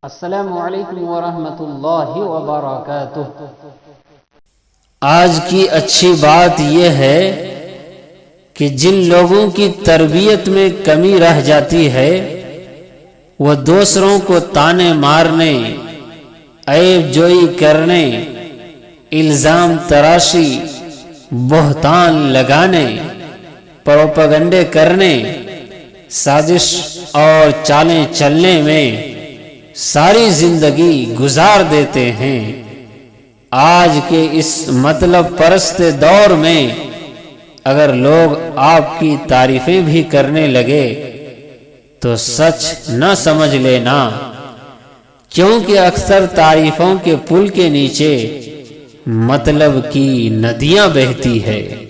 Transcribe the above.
السلام علیکم ورحمۃ اللہ وبرکاتہ۔ آج کی اچھی بات یہ ہے کہ جن لوگوں کی تربیت میں کمی رہ جاتی ہے وہ دوسروں کو تانے مارنے، عیب جوئی کرنے، الزام تراشی، بہتان لگانے، پروپیگنڈے کرنے، سازش اور چالیں چلنے میں ساری زندگی گزار دیتے ہیں۔ آج کے اس مطلب پرست دور میں اگر لوگ آپ کی تعریفیں بھی کرنے لگے تو سچ نہ سمجھ لینا، کیونکہ اکثر تعریفوں کے پل کے نیچے مطلب کی ندیاں بہتی ہے۔